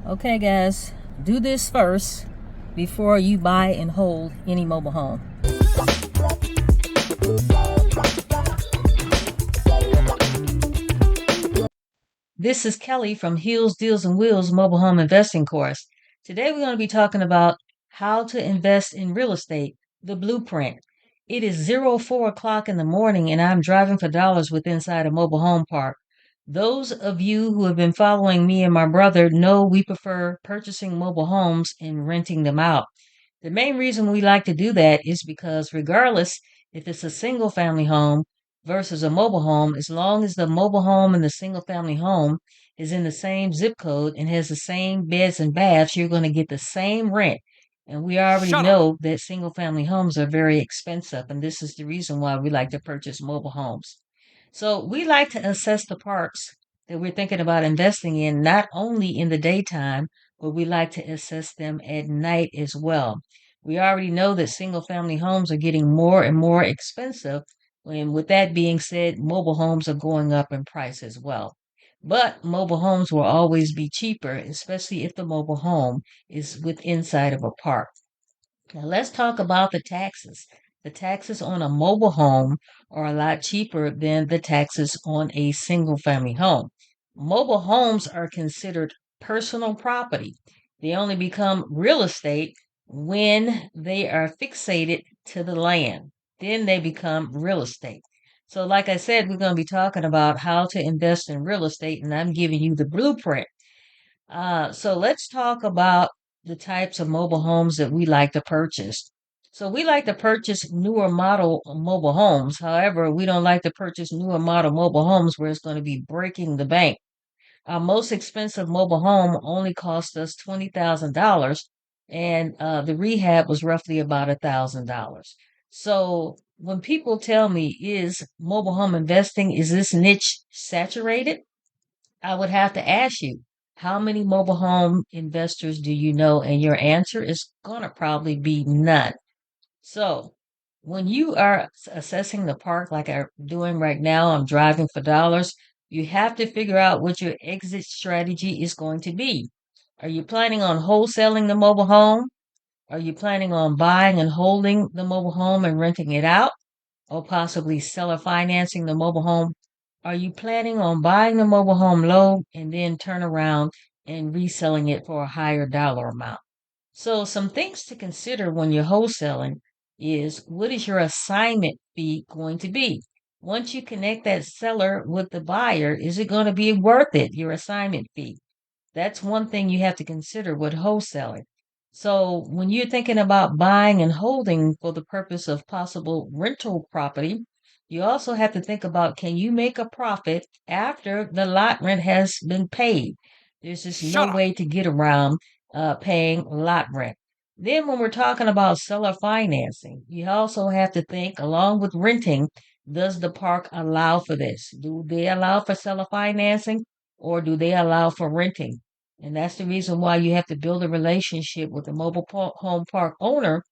Okay, guys, do this first before you buy and hold any mobile home. This is Kelly from Heels, Deals, and Wheels Mobile Home Investing Course. Today we're going to be talking about how to invest in real estate, the blueprint. It is 04 o'clock in the morning and I'm driving for dollars with inside a mobile home park. Those of you who have been following me and my brother know we prefer purchasing mobile homes and renting them out. The main reason we like to do that is because regardless if it's a single family home versus a mobile home, as long as the mobile home and the single family home is in the same zip code and has the same beds and baths, you're going to get the same rent. And we already know that single family homes are very expensive, and this is the reason why we like to purchase mobile homes. So we like to assess the parks that we're thinking about investing in, not only in the daytime, but we like to assess them at night as well. We already know that single family homes are getting more and more expensive. And with that being said, mobile homes are going up in price as well. But mobile homes will always be cheaper, especially if the mobile home is with inside of a park. Now let's talk about the taxes. The taxes on a mobile home are a lot cheaper than the taxes on a single family home. Mobile homes are considered personal property. They only become real estate when they are fixated to the land. Then they become real estate. So like I said, we're going to be talking about how to invest in real estate, and I'm giving you the blueprint. So let's talk about the types of mobile homes that we like to purchase. So we like to purchase newer model mobile homes. However, we don't like to purchase newer model mobile homes where it's going to be breaking the bank. Our most expensive mobile home only cost us $20,000, and the rehab was roughly about $1,000. So when people tell me, is mobile home investing, is this niche saturated? I would have to ask you, how many mobile home investors do you know? And your answer is going to probably be none. So when you are assessing the park like I'm doing right now, I'm driving for dollars, you have to figure out what your exit strategy is going to be. Are you planning on wholesaling the mobile home? Are you planning on buying and holding the mobile home and renting it out? Or possibly seller financing the mobile home? Are you planning on buying the mobile home low and then turn around and reselling it for a higher dollar amount? So some things to consider when you're wholesaling is, what is your assignment fee going to be? Once you connect that seller with the buyer, is it going to be worth it, your assignment fee? That's one thing you have to consider with wholesaling. So when you're thinking about buying and holding for the purpose of possible rental property, you also have to think about, can you make a profit after the lot rent has been paid? There's just no way to get around paying lot rent. Then when we're talking about seller financing, you also have to think, along with renting, does the park allow for this? Do they allow for seller financing, or do they allow for renting? And that's the reason why you have to build a relationship with the home park owner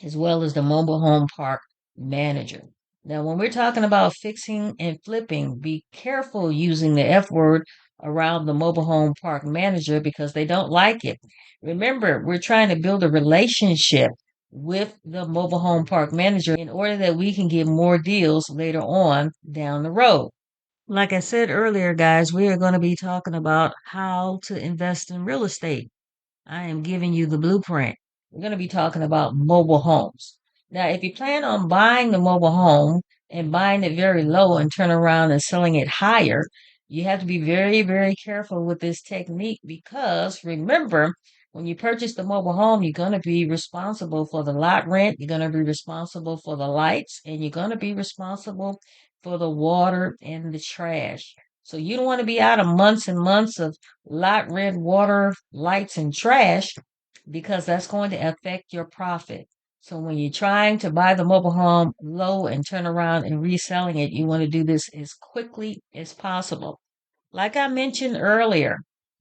as well as the mobile home park manager. Now, when we're talking about fixing and flipping, be careful using the F word around the mobile home park manager because they don't like it. Remember, we're trying to build a relationship with the mobile home park manager in order that we can get more deals later on down the road. Like I said earlier, guys, we are going to be talking about how to invest in real estate. I am giving you the blueprint. We're going to be talking about mobile homes. Now, if you plan on buying the mobile home and buying it very low and turn around and selling it higher, you have to be very, very careful with this technique because remember, when you purchase the mobile home, you're going to be responsible for the lot rent, you're going to be responsible for the lights, and you're going to be responsible for the water and the trash. So you don't want to be out of months and months of lot rent, water, lights, and trash because that's going to affect your profit. So when you're trying to buy the mobile home low and turn around and reselling it, you want to do this as quickly as possible. Like I mentioned earlier,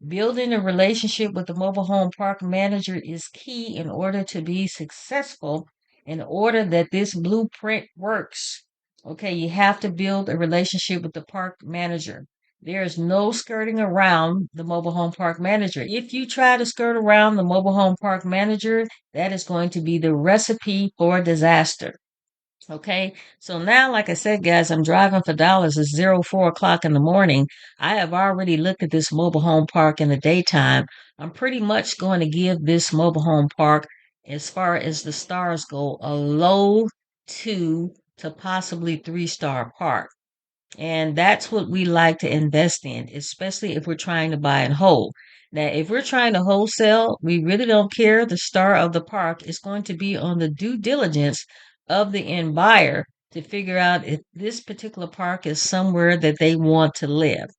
building a relationship with the mobile home park manager is key in order to be successful, in order that this blueprint works. Okay, you have to build a relationship with the park manager. There's no skirting around the mobile home park manager. If you try to skirt around the mobile home park manager, that is going to be the recipe for disaster. Okay, so now, like I said, guys, I'm driving for dollars. It's 4 o'clock in the morning. I have already looked at this mobile home park in the daytime. I'm pretty much going to give this mobile home park, as far as the stars go, a low two to possibly 3-star park. And that's what we like to invest in, especially if we're trying to buy and hold. Now, if we're trying to wholesale, we really don't care. The star of the park is going to be on the due diligence of the end buyer to figure out if this particular park is somewhere that they want to live.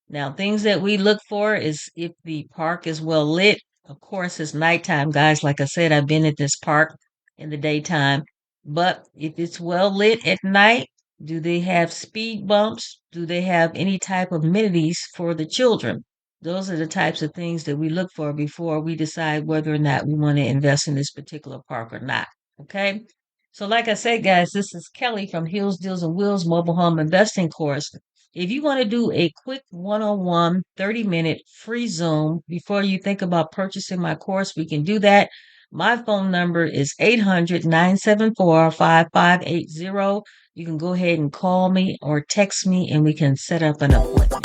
Now, things that we look for is if the park is well lit. Of course, it's nighttime, guys. Like I said, I've been at this park in the daytime. But if it's well lit at night, do they have speed bumps? Do they have any type of amenities for the children? Those are the types of things that we look for before we decide whether or not we want to invest in this particular park or not. Okay? So, like I said, guys, this is Kelly from Hills, Deals, and Wheels Mobile Home Investing Course. If you want to do a quick one-on-one 30-minute free Zoom before you think about purchasing my course, we can do that. My phone number is 800-974-5580. You can go ahead and call me or text me and we can set up an appointment.